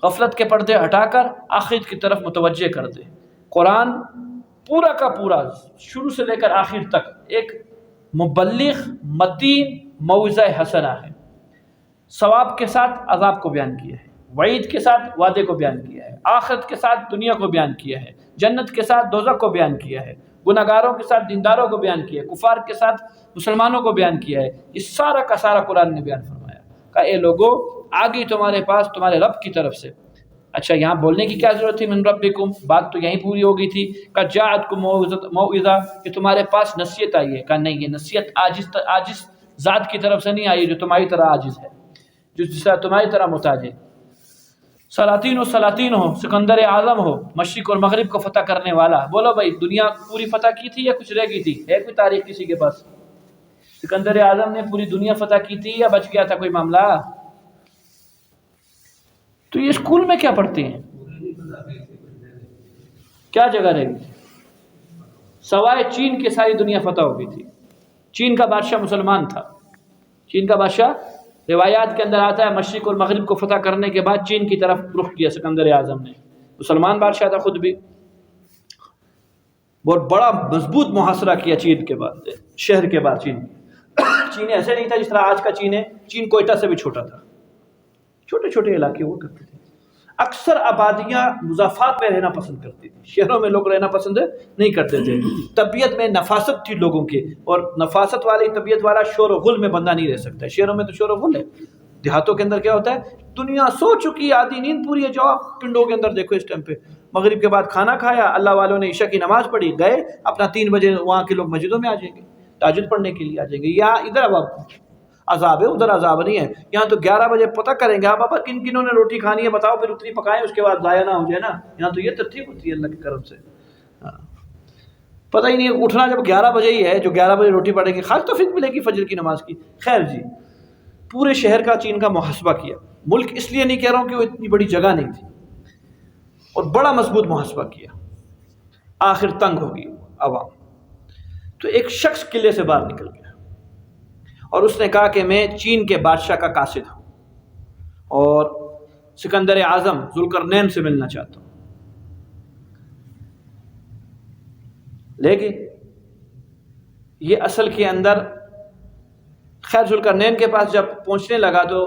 غفلت کے پردے ہٹا کر آخرت کی طرف متوجہ کر دے۔ قرآن پورا کا پورا شروع سے لے کر آخر تک ایک مبلغ متین موعظہ حسنہ ہے، ثواب کے ساتھ عذاب کو بیان کیا ہے، وعید کے ساتھ وعدے کو بیان کیا ہے، آخرت کے ساتھ دنیا کو بیان کیا ہے، جنت کے ساتھ دوزخ کو بیان کیا ہے، گناہگاروں کے ساتھ دینداروں کو بیان کیا ہے، کفار کے ساتھ مسلمانوں کو بیان کیا ہے۔ یہ سارا کا سارا قرآن نے بیان فرمایا کہ اے لوگو آگئی تمہارے پاس تمہارے رب کی طرف سے۔ اچھا یہاں بولنے کی کیا ضرورت تھی من ربکم؟ بات تو یہیں پوری ہو گئی تھی کہ جاءتکم موعظہ، کہ تمہارے پاس نصیحت آئی ہے۔ کہا نہیں، یہ نصیحت عاجز ذات کی طرف سے نہیں آئی جو تمہاری طرح عاجز ہے، جو جس طرح تمہاری طرح محتاج ہے۔ سلاطین ہو، سکندر اعظم ہو، مشرق اور مغرب کو فتح کرنے والا۔ بولو بھائی دنیا پوری فتح کی تھی یا کچھ رہ گئی تھی؟ ہے کوئی تاریخ کسی کے پاس؟ سکندر اعظم نے پوری دنیا فتح کی تھی یا بچ گیا تھا کوئی معاملہ؟ تو یہ اسکول میں کیا پڑھتے ہیں؟ کیا جگہ رہ گئی؟ سوائے چین کے ساری دنیا فتح ہو گئی تھی۔ چین کا بادشاہ مسلمان تھا، چین کا بادشاہ روایات کے اندر آتا ہے مشرق اور مغرب کو فتح کرنے کے بعد چین کی طرف رخ کیا سکندر اعظم نے، مسلمان بادشاہ تھا خود بھی، بہت بڑا مضبوط محاصرہ کیا چین کے بعد، شہر کے بعد چین ایسے نہیں تھا جس طرح آج کا چین ہے، چین کوئٹہ سے بھی چھوٹا تھا، چھوٹے چھوٹے علاقے ہوا کرتے تھے۔ اکثر آبادیاں مضافات میں رہنا پسند کرتی تھی، شہروں میں لوگ رہنا پسند نہیں کرتے تھے۔ طبیعت میں نفاست تھی لوگوں کی، اور نفاست والی طبیعت والا شور و غل میں بندہ نہیں رہ سکتا۔ شہروں میں تو شور و غل ہے، دیہاتوں کے اندر کیا ہوتا ہے؟ دنیا سو چکی، آدھی نیند پوری ہے، جاؤ پنڈوں کے اندر دیکھو اس ٹائم پہ، مغرب کے بعد کھانا کھایا، اللہ والوں نے عشاء کی نماز پڑھی، گئے اپنا 3 بجے وہاں کے لوگ مسجدوں میں آ جائیں گے، تہجد پڑھنے کے لیے آ جائیں گے۔ یا ادھر اب عذاب ہے، ادھر عذاب نہیں ہے، یہاں تو 11 بجے پتہ کریں گے، ہاں بابا کن کنوں نے روٹی کھانی ہے بتاؤ، پھر اتنی پکائیں اس کے بعد ضائع نہ ہو جائے نا۔ یہاں تو یہ ترتیب ہوتی ہے اللہ کے کرم سے، پتہ ہی نہیں اٹھنا جب 11 بجے ہی ہے، جو 11 بجے روٹی پڑے گی خاص توفیق ملے گی فجر کی نماز کی۔ خیر جی، پورے شہر کا چین کا محاسبہ کیا، ملک اس لیے نہیں کہہ رہا ہوں کہ وہ اتنی بڑی جگہ نہیں تھی، اور بڑا مضبوط محاسبہ کیا، آخر تنگ ہوگی عوام، تو ایک شخص قلعے سے باہر نکل گیا اور اس نے کہا کہ میں چین کے بادشاہ کا قاصد ہوں اور سکندر اعظم ذوالقرنین سے ملنا چاہتا ہوں۔ لیکن یہ اصل کے اندر خیر ذوالقرنین کے پاس جب پہنچنے لگا تو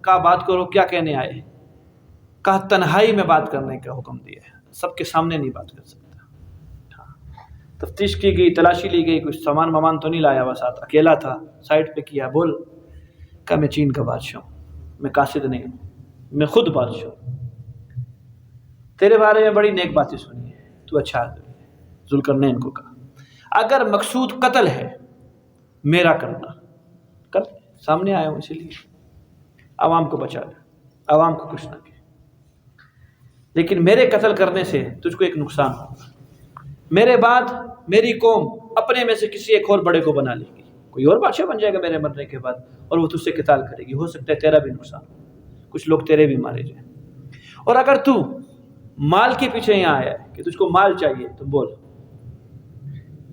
کہا بات کرو، کیا کہنے آئے ہیں؟ کہا تنہائی میں بات کرنے کا حکم دیا ہے، سب کے سامنے نہیں بات کر سکتا۔ تفتیش کی گئی، تلاشی لی گئی، کچھ سامان وامان تو نہیں لایا ہوا ساتھ، اکیلا تھا، سائڈ پہ کیا، بول، کہا میں چین کا بادشاہ ہوں، میں قاصد نہیں ہوں، میں خود بادشاہ ہوں، تیرے بارے میں بڑی نیک باتیں سنی ہے، تو اچھا آدمی ہے۔ ذوالقرنین کو کہا اگر مقصود قتل ہے میرا کرنا، کر، سامنے آیا ہوں اسی لیے، عوام کو بچا لے، عوام کو کچھ نہ کہ، لیکن میرے قتل کرنے سے تجھ کو ایک نقصان ہوگا، میرے بعد میری قوم اپنے میں سے کسی ایک اور بڑے کو بنا لے گی، کوئی اور بادشاہ بن جائے گا میرے مرنے کے بعد، اور وہ تجھ سے قتال کرے گی، ہو سکتا ہے تیرا بھی نقصان ہو، کچھ لوگ تیرے بھی مارے جائیں، اور اگر تو مال کے پیچھے یہاں آیا ہے کہ تجھ کو مال چاہیے تو بول،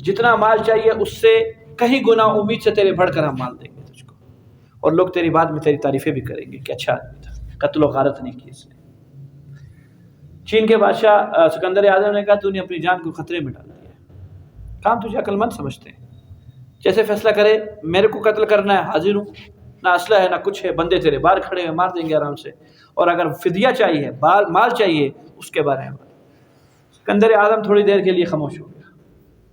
جتنا مال چاہیے اس سے کہیں گنا امید سے تیرے بڑھ کر ہم مال دیں گے تجھ کو، اور لوگ تیری بعد میں تیری تعریفیں بھی کریں گے کہ اچھا آدمی تھا، قتل و غارت نہیں کی اس نے۔ چین کے بادشاہ سکندر اعظم نے کہا تو نے اپنی جان کو خطرے میں ڈال دیا، کام تجھے عقل مند سمجھتے ہیں، جیسے فیصلہ کرے میرے کو قتل کرنا ہے حاضر ہوں، نہ اسلحہ ہے نہ کچھ ہے، بندے تیرے باہر کھڑے ہیں، مار دیں گے آرام سے، اور اگر فدیہ چاہیے، مال چاہیے، اس کے بارے میں۔ سکندر اعظم تھوڑی دیر کے لیے خاموش ہو گیا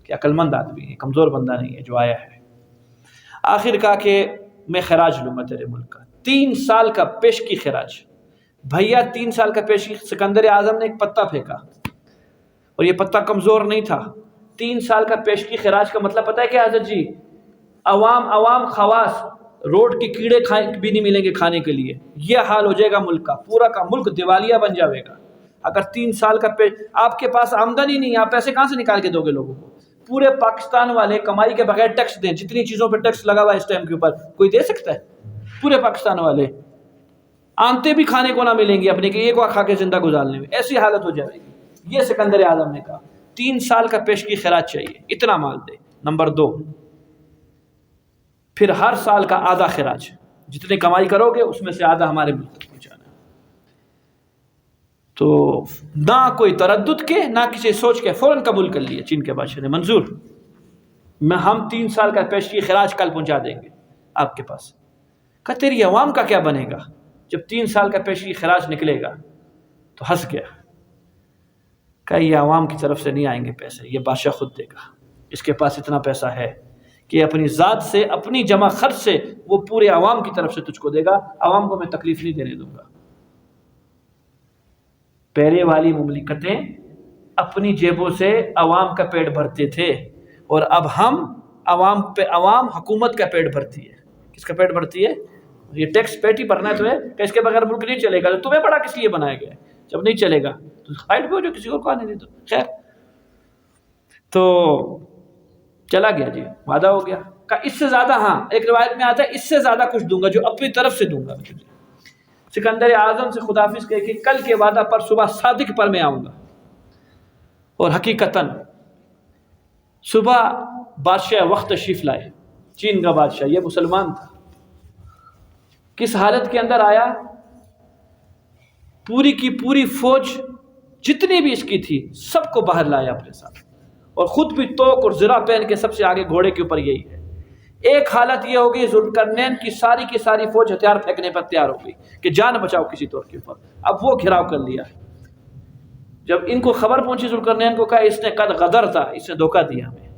کہ عقل مند آدمی ہے، کمزور بندہ نہیں ہے جو آیا ہے۔ آخر کہا کہ میں خراج لوں گا تیرے ملک کا، 3 سال کا پیشگی خراج۔ بھیا 3 سال کا پیشگی، سکندر اعظم نے ایک پتا پھینکا اور یہ پتہ کمزور نہیں تھا. 3 سال کا پیشگی خراج کا مطلب پتہ ہے کیا حضرت جی؟ عوام خواص روڈ کے کیڑے بھی نہیں ملیں گے کھانے کے لیے. یہ حال ہو جائے گا ملک کا، پورا کا ملک دیوالیہ بن جائے گا. اگر 3 سال کا آپ کے پاس آمدنی نہیں، آپ پیسے کہاں سے نکال کے دو گے لوگوں کو؟ پورے پاکستان والے کمائی کے بغیر ٹیکس دیں، جتنی چیزوں پہ ٹیکس لگا ہوا ہے اس ٹائم کے اوپر، کوئی دے سکتا ہے؟ پورے پاکستان والے آنتے بھی کھانے کو نہ ملیں گے اپنے کہ ایک وقت کھا کے زندہ گزارنے میں، ایسی حالت ہو جائے گی. یہ سکندر اعظم نے کہا 3 سال کا پیشگی خراج چاہیے، اتنا مال دے. نمبر 2، پھر ہر سال کا آدھا خراج، جتنے کمائی کرو گے اس میں سے آدھا ہمارے ملک تک پہنچانا. تو نہ کوئی تردد کے، نہ کسی سوچ کے، فوراً قبول کر لیا چین کے بادشاہ نے. منظور، ہم 3 سال کا پیشگی خراج کل پہنچا دیں گے آپ کے پاس. کہا تیری عوام کا کیا بنے گا جب 3 سال کا پیشگی خراج نکلے گا؟ تو ہنس گیا. کہا یہ عوام کی طرف سے نہیں آئیں گے پیسے، یہ بادشاہ خود دے گا. اس کے پاس اتنا پیسہ ہے کہ اپنی ذات سے، اپنی جمع خرچ سے وہ پورے عوام کی طرف سے تجھ کو دے گا. عوام کو میں تکلیف نہیں دینے دوں گا. پہلے والی مملکتیں اپنی جیبوں سے عوام کا پیٹ بھرتے تھے، اور اب ہم عوام حکومت کا پیٹ بھرتی ہے. کس کا پیٹ بھرتی ہے؟ یہ ٹیکس پیٹ ہی بھرنا ہے تمہیں، کہ اس کے بغیر ملک نہیں چلے گا. تو تمہیں بڑا کس لیے بنایا گیا ہے؟ جب نہیں چلے گا تو سائڈ پہ ہو جو، کسی اور کو آنے دے دو. خیر، تو چلا گیا جی، وعدہ ہو گیا. کہ اس سے زیادہ، ہاں ایک روایت میں آتا ہے اس سے زیادہ کچھ دوں گا جو اپنی طرف سے دوں گا. سکندر اعظم سے خداحافظ کہے کہ کل کے وعدہ پر صبح صادق پر میں آؤں گا. اور حقیقتاً صبح بادشاہ وقت تشریف لائے. چین کا بادشاہ، یہ مسلمان تھا. کس حالت کے اندر آیا؟ پوری کی پوری فوج جتنی بھی اس کی تھی سب کو باہر لایا اپنے ساتھ، اور خود بھی توق اور زرہ پہن کے سب سے آگے گھوڑے کے اوپر یہی ہے. ایک حالت یہ ہوگی ذوالقرنین کی ساری فوج ہتھیار پھینکنے پر تیار ہو گئی کہ جان بچاؤ کسی طور کے اوپر. اب وہ گھراؤ کر لیا. جب ان کو خبر پہنچی ذوالقرنین کو، کہا اس نے قد غدر تھا، اس نے دھوکہ دیا ہمیں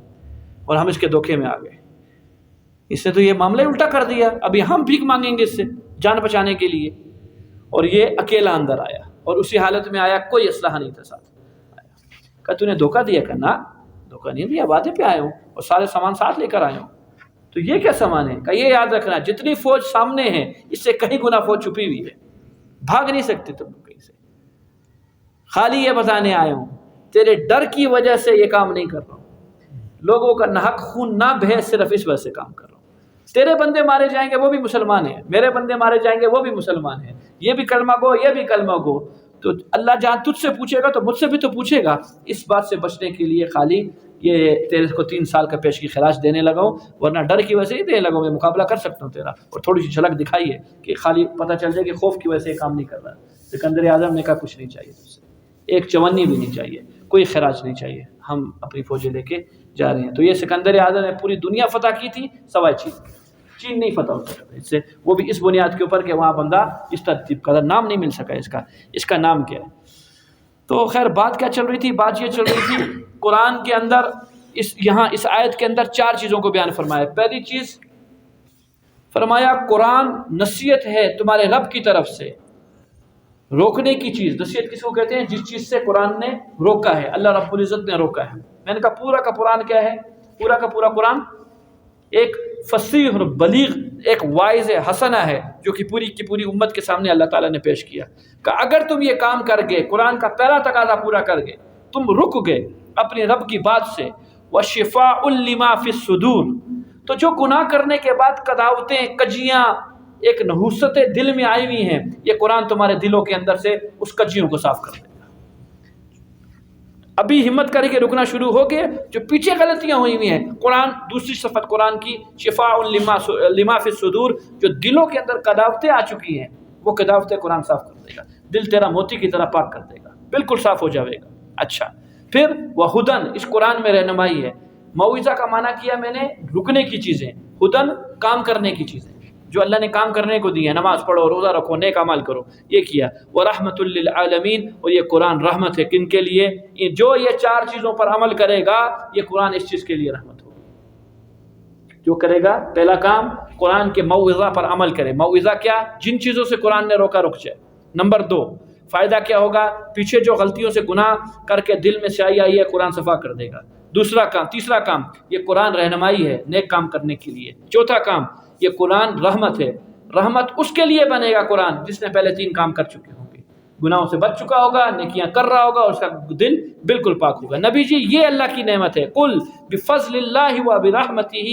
اور ہم اس کے دھوکے میں آ گئے. اس نے تو یہ معاملہ الٹا کر دیا، ابھی ہم بھیک مانگیں گے اس سے جان بچانے کے لیے. اور یہ اکیلا اندر آیا، اور اسی حالت میں آیا، کوئی اسلحہ نہیں تھا ساتھ. کہا تو نے دھوکہ دیا؟ کرنا دھوکہ نہیں دیا، وعدے پہ آئے ہوں اور سارے سامان ساتھ لے کر آئے ہوں. تو یہ کیا سامان ہے؟ کہ یہ یاد رکھنا جتنی فوج سامنے ہے اس سے کہیں گنا فوج چھپی ہوئی ہے، بھاگ نہیں سکتے تم کہیں سے. خالی یہ بتانے آئے ہوں تیرے ڈر کی وجہ سے یہ کام نہیں کر رہا ہوں. لوگوں کا ناحق خون نہ بہے، صرف اس وجہ سے کام کر رہا ہوں. تیرے بندے مارے جائیں گے وہ بھی مسلمان ہیں، میرے بندے مارے جائیں گے وہ بھی مسلمان ہیں، یہ بھی کلمہ گو یہ بھی کلمہ گو. تو اللہ جہاں تجھ سے پوچھے گا تو مجھ سے بھی تو پوچھے گا. اس بات سے بچنے کے لیے خالی یہ تیرے کو 3 سال کا پیشگی خراج دینے لگا ہوں، ورنہ ڈر کی وجہ سے ہی دینے لگا ہوں. میں مقابلہ کر سکتا ہوں تیرا، اور تھوڑی سی جھلک دکھائی ہے کہ خالی پتہ چل جائے کہ خوف کی وجہ سے یہ کام نہیں کر رہا. سکندر اعظم نے کہا کچھ نہیں چاہیے تجھ سے، ایک چونی بھی نہیں چاہیے، کوئی خراج نہیں چاہیے، ہم اپنی فوجیں لے کے جا رہے ہیں. تو یہ سکندر اعظم نے پوری دنیا فتح کی تھی سوائے چین نہیں فتح ہو سکتا اس سے، وہ بھی اس بنیاد کے اوپر کہ وہاں بندہ اس ترتیب کا نام نہیں مل سکا اس کا نام کیا ہے. تو خیر بات کیا چل رہی تھی؟ بات یہ چل رہی تھی قرآن کے اندر اس آیت کے اندر 4 چیزوں کو بیان فرمایا. پہلی چیز فرمایا قرآن نصیحت ہے تمہارے رب کی طرف سے. روکنے کی چیز نصیحت کس کو کہتے ہیں؟ جس چیز سے قرآن نے روکا ہے، اللہ رب العزت نے روکا ہے. میں نے کہا پورا کا قرآن کیا ہے؟ پورا کا پورا قرآن ایک فصیح اور بلیغ، ایک واعظ حسنہ ہے جو کہ پوری کی پوری امت کے سامنے اللہ تعالیٰ نے پیش کیا کہ اگر تم یہ کام کر گئے، قرآن کا پہلا تقاضا پورا کر گئے، تم رک گئے اپنے رب کی بات سے، وَشِفَاءٌ لِمَا فِي الصُّدُورِ، تو جو گناہ کرنے کے بعد قداوتیں، کجیاں، ایک نحوستیں دل میں آئی ہوئی ہیں، یہ قرآن تمہارے دلوں کے اندر سے اس کجیوں کو صاف کر دے گا. ابھی ہمت کر کے رکنا شروع ہو گئے، جو پیچھے غلطیاں ہوئی ہوئی ہیں، قرآن دوسری صفت قرآن کی شفاء لما فی الصدور، جو دلوں کے اندر قداوتیں آ چکی ہیں وہ قداوتیں قرآن صاف کر دے گا. دل تیرا موتی کی طرح پاک کر دے گا، بالکل صاف ہو جائے گا. اچھا، پھر وہدن، اس قرآن میں رہنمائی ہے. موعظہ کا معنی کیا میں نے؟ رکنے کی چیزیں، ہدن کام کرنے کی چیزیں جو اللہ نے کام کرنے کو دی ہے، نماز پڑھو، روزہ رکھو، نیک عمل کرو، یہ کیا. ورحمۃ للعالمین، اور یہ قرآن رحمت ہے کن کے لیے؟ جو یہ 4 چیزوں پر عمل کرے گا یہ قرآن اس چیز کے لیے رحمت ہوگی. جو کرے گا پہلا کام قرآن کے موعظہ پر عمل کرے. موعظہ کیا؟ جن چیزوں سے قرآن نے روکا رک جائے. نمبر 2 فائدہ کیا ہوگا؟ پیچھے جو غلطیوں سے گناہ کر کے دل میں سیاہی آئی ہے قرآن صفا کر دے گا۔ تیسرا کام یہ قرآن رہنمائی ہے نیک کام کرنے کے لیے۔ چوتھا کام یہ قرآن رحمت ہے، رحمت اس کے لیے بنے گا قرآن جس نے پہلے 3 کام کر چکے ہوں گے، گناہوں سے بچ چکا ہوگا، نیکیاں کر رہا ہوگا، اس کا دل بالکل پاک ہوگا۔ نبی جی یہ اللہ کی نعمت ہے، قل بفضل اللہ وبرحمتہ،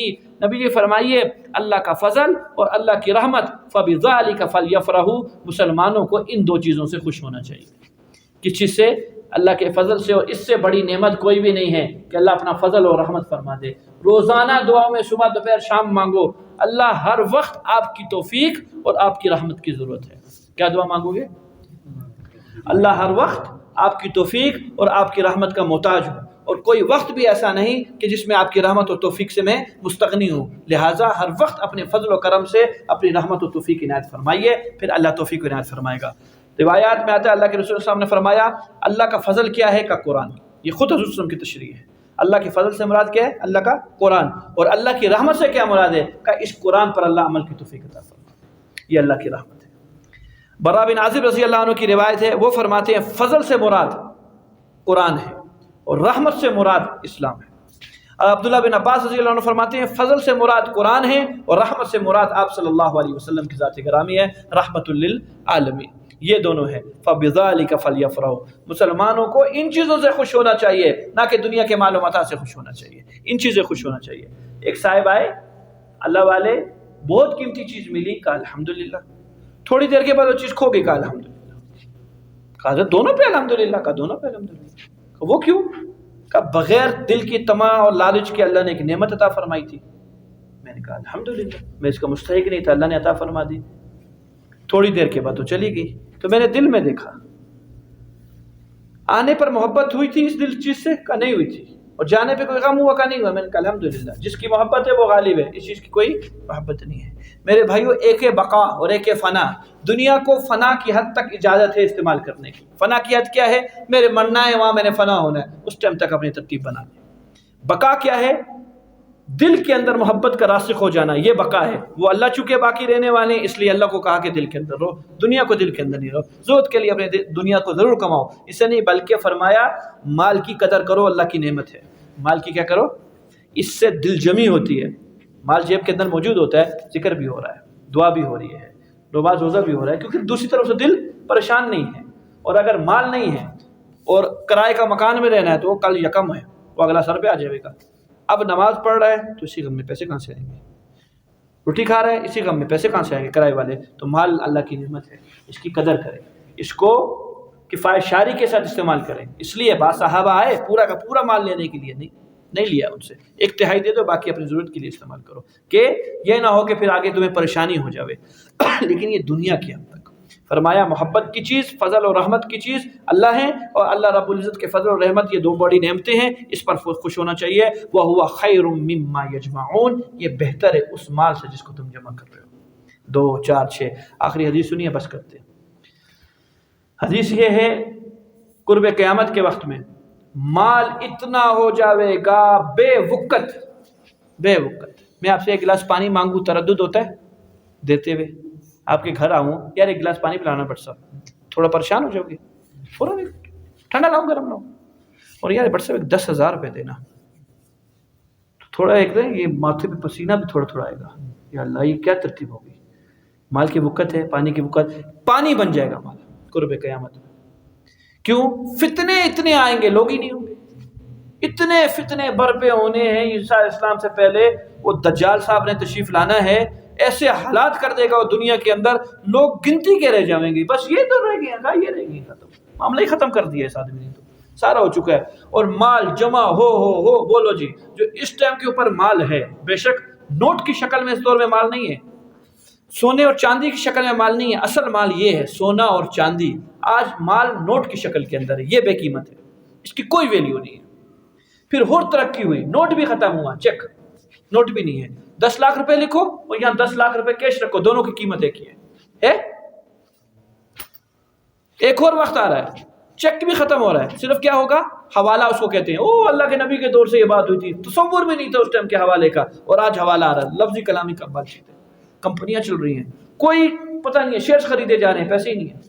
نبی جی فرمائیے اللہ کا فضل اور اللہ کی رحمت، فبذلک فلیفرحوا، مسلمانوں کو ان 2 چیزوں سے خوش ہونا چاہیے۔ کس چیز سے؟ اللہ کے فضل سے، اور اس سے بڑی نعمت کوئی بھی نہیں ہے کہ اللہ اپنا فضل اور رحمت فرما دے۔ روزانہ دعاؤں میں صبح دوپہر شام مانگو، اللہ ہر وقت آپ کی توفیق اور آپ کی رحمت کی ضرورت ہے۔ کیا دعا مانگو گے؟ اللہ ہر وقت آپ کی توفیق اور آپ کی رحمت کا محتاج ہوں، اور کوئی وقت بھی ایسا نہیں کہ جس میں آپ کی رحمت اور توفیق سے میں مستغنی ہوں، لہٰذا ہر وقت اپنے فضل و کرم سے اپنی رحمت و توفیق عنایت فرمائیے، پھر اللہ توفیق عنایت فرمائے گا۔ روایات میں آتا ہے اللہ کے رسول صلی اللہ علیہ وسلم نے فرمایا اللہ کا فضل کیا ہے؟ کا قرآن۔ یہ خود حضور صلی اللہ علیہ وسلم کی تشریح ہے۔ اللہ کے فضل سے مراد کیا ہے؟ اللہ کا قرآن۔ اور اللہ کی رحمت سے کیا مراد ہے؟ کہ اس قرآن پر اللہ عمل کی توفیق عطا فرمائے، یہ اللہ کی رحمت ہے۔ برا بن عازب رضی اللہ عنہ کی روایت ہے، وہ فرماتے ہیں فضل سے مراد قرآن ہے اور رحمت سے مراد اسلام ہے۔ عبداللہ بن عباس رضی اللہ عنہ فرماتے ہیں فضل سے مراد قرآن ہے اور رحمت سے مراد آپ صلی اللہ علیہ وسلم کی ذات گرامی ہے، رحمت للعالمین۔ یہ دونوں ہیں، فبذلک فلیفرحوا، مسلمانوں کو ان چیزوں سے خوش ہونا چاہیے، نہ کہ دنیا کے مال و متاع سے خوش ہونا چاہیے، ان چیزیں خوش ہونا چاہیے۔ ایک صاحب آئے اللہ والے، بہت قیمتی چیز ملی، کہا الحمدللہ، تھوڑی دیر کے بعد وہ چیز کھو گئی، کہا الحمدللہ، کہا حضرت دونوں پہ الحمدللہ، کہا دونوں پہ الحمدللہ، وہ کیوں؟ کہا بغیر دل کی طمع اور لالچ کے اللہ نے ایک نعمت عطا فرمائی تھی، میں نے کہا الحمدللہ، میں اس کا مستحق نہیں تھا، اللہ نے عطا فرما دی۔ تھوڑی دیر کے بعد تو چلی گئی، تو میں نے دل میں دیکھا، آنے پر محبت ہوئی تھی اس دل چیز سے کا نہیں ہوئی تھی، اور جانے پہ کوئی غم ہوا کا نہیں ہوا، میں نے کہا الحمدللہ، جس کی محبت ہے وہ غالب ہے، اس چیز کی کوئی محبت نہیں ہے۔ میرے بھائیو، ایک بقا اور ایک فنا، دنیا کو فنا کی حد تک اجازت ہے استعمال کرنے کی۔ فنا کی حد کیا ہے؟ میرے مرنا ہے وہاں میں نے فنا ہونا ہے، اس ٹائم تک اپنی ترتیب بنا لیں۔ بقا کیا ہے؟ دل کے اندر محبت کا راسخ ہو جانا، یہ بقا ہے۔ وہ اللہ چونکہ باقی رہنے والے ہیں، اس لیے اللہ کو کہا کہ دل کے اندر رہو، دنیا کو دل کے اندر نہیں رہو۔ زہد کے لیے اپنے دنیا کو ضرور کماؤ، اسے نہیں، بلکہ فرمایا مال کی قدر کرو، اللہ کی نعمت ہے، مال کی کیا کرو؟ اس سے دل جمی ہوتی ہے۔ مال جیب کے اندر موجود ہوتا ہے، ذکر بھی ہو رہا ہے، دعا بھی ہو رہی ہے، نماز روزہ بھی ہو رہا ہے، کیونکہ دوسری طرف سے دل پریشان نہیں ہے۔ اور اگر مال نہیں ہے اور کرائے کا مکان میں رہنا ہے تو وہ کل یکم ہے، وہ اگلا سر پہ آ جائے گا۔ اب نماز پڑھ رہا ہے تو اسی غم میں پیسے کہاں سے آئیں گے؟ روٹی کھا رہا ہے، اسی غم میں پیسے کہاں سے آئیں گے کرائے والے؟ تو مال اللہ کی نعمت ہے، اس کی قدر کریں، اس کو کفایت شاری کے ساتھ استعمال کریں۔ اس لیے بعض صحابہ آئے پورا کا پورا مال لینے کے لیے، نہیں لیا ان سے، 1/3 دے دو، باقی اپنی ضرورت کے لیے استعمال کرو، کہ یہ نہ ہو کہ پھر آگے تمہیں پریشانی ہو جاوے۔ لیکن یہ دنیا کی حد تک فرمایا محبت کی چیز، فضل اور رحمت کی چیز اللہ ہے، اور اللہ رب العزت کے فضل اور رحمت یہ 2 بڑی نعمتیں ہیں، اس پر خوش ہونا چاہیے۔ وَهُوَ خَيْرٌ مِّمَّا يَجْمَعُونَ، یہ بہتر ہے اس مال سے جس کو تم جمع کر رہے ہو۔ 2 4 6 آخری حدیث سنیے، بس کرتے ہیں۔ حدیث یہ ہے قرب قیامت کے وقت میں مال اتنا ہو جاوے گا بے وقت۔ میں آپ سے 1 گلاس پانی مانگوں تردد ہوتا ہے دیتے ہوئے؟ آپ کے گھر آؤں، یار 1 گلاس پانی پلانا بٹ صاحب، تھوڑا پریشان ہو جاؤ گے، فوراً ٹھنڈا لاؤں گرم لاؤں، اور یار بٹ صاحب 10,000 روپے دینا، تھوڑا ایک دیں یہ ماتھے پہ پسینہ بھی تھوڑا تھوڑا آئے گا، یا اللہ یہ کیا ترتیب ہوگی؟ مال کی وقت ہے، پانی کی وقت، پانی بن جائے گا مال قرب قیامت میں۔ کیوں؟ فتنے اتنے آئیں گے، لوگ ہی نہیں ہوں گے، اتنے فتنے برپے ہونے ہیں۔ عیسیٰ اسلام سے پہلے وہ دجال صاحب نے تشریف لانا ہے، ایسے حالات کر دے گا وہ دنیا کے اندر، لوگ گنتی کے رہ جائیں گے، بس یہ تو رہ گئے ہیں، یہ رہ گئے، ختم، معاملہ ہی ختم کر دیا اس آدمی نے، تو سارا ہو چکا ہے۔ اور مال جمع ہو بولو جی، جو اس ٹائم کے اوپر مال ہے، بے شک نوٹ کی شکل میں اس دور میں مال نہیں ہے، سونے اور چاندی کی شکل میں مال نہیں ہے، اصل مال یہ ہے سونا اور چاندی۔ آج مال نوٹ کی شکل کے اندر ہے، یہ بے قیمت ہے، اس کی کوئی ویلیو نہیں ہے۔ پھر اور ترقی ہوئی، نوٹ بھی ختم ہوا، چیک نوٹ بھی نہیں ہے، 10 لاکھ روپے لکھو اور یہاں 10 لاکھ روپے کیش رکھو، دونوں کی قیمت ایک ہی ہے۔ ایک اور وقت آ رہا ہے، چیک بھی ختم ہو رہا ہے، صرف کیا ہوگا؟ حوالہ اس کو کہتے ہیں۔ اللہ کے نبی کے دور سے یہ بات ہوئی تھی، تصور بھی نہیں تھا اس ٹائم کے حوالے کا، اور آج حوالہ آ رہا ہے، لفظی کلامی کا بات چیت ہے، کمپنیاں چل رہی ہیں، کوئی پتہ نہیں ہے، شیئرز خریدے جا رہے ہیں، پیسے ہی نہیں ہیں۔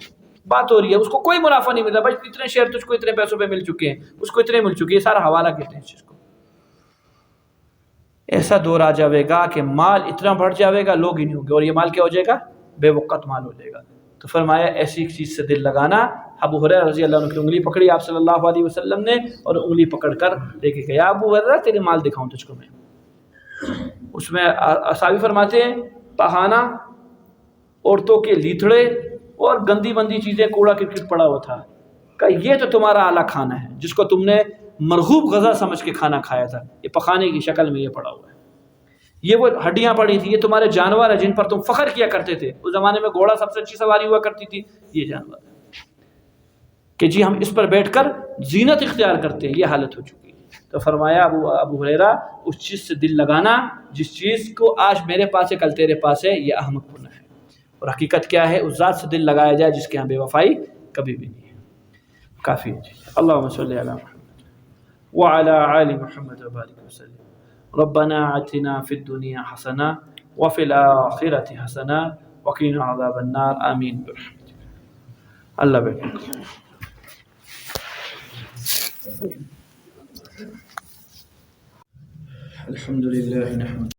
بات ہو رہی ہے، اس کو کوئی منافع نہیں مل رہا، بس اتنے شیئر تجھ کو اتنے پیسوں پہ مل چکے ہیں، اس کو اتنے مل چکے ہیں، سارا حوالہ کہتے ہیں اس چیز کو۔ ایسا دور آ جاوے گا کہ مال اتنا بڑھ جاوے گا لوگ ہی نہیں ہوں گے، اور یہ مال کیا ہو جائے گا؟ بے وقت مال ہو جائے گا۔ تو فرمایا ایسی چیز سے دل لگانا۔ ابو ہریرہ رضی اللہ عنہ کی انگلی پکڑی آپ صلی اللہ علیہ وسلم نے، اور انگلی پکڑ کر لے کے گیا، ابو ہریرہ تیرے مال دکھاؤں تجھ کو میں۔ اس میں صحابی فرماتے ہیں پہانا، عورتوں کے لیتھڑے اور گندی بندی چیزیں، کوڑا کرکٹ پڑا ہوا تھا، کہ یہ تو تمہارا اعلیٰ کھانا ہے جس کو تم نے مرغوب غذا سمجھ کے کھانا کھایا تھا، یہ پخانے کی شکل میں یہ پڑا ہوا ہے، یہ وہ ہڈیاں پڑی تھی، یہ تمہارے جانور ہیں جن پر تم فخر کیا کرتے تھے، اس زمانے میں گھوڑا سب سے اچھی سواری ہوا کرتی تھی، یہ جانور ہے کہ جی ہم اس پر بیٹھ کر زینت اختیار کرتے ہیں، یہ حالت ہو چکی ہے۔ تو فرمایا ابو ہریرہ اس چیز سے دل لگانا جس چیز کو آج میرے پاس ہے کل تیرے پاس ہے، یہ احمق پن ہے، اور حقیقت کیا ہے؟ اس ذات سے دل لگایا جائے جس کے ہاں بے وفائی کبھی بھی نہیں ہے۔ کافی ہے۔ اللہم صلی علی محمد وعلی آل محمد وبارک وسلم۔ ربنا آتنا فی الدنیا حسنہ وفی الآخرۃ حسنہ وقنا عذاب النار، آمین برحمتک۔ اللہ بیٹھے۔ الحمد للہ نحمد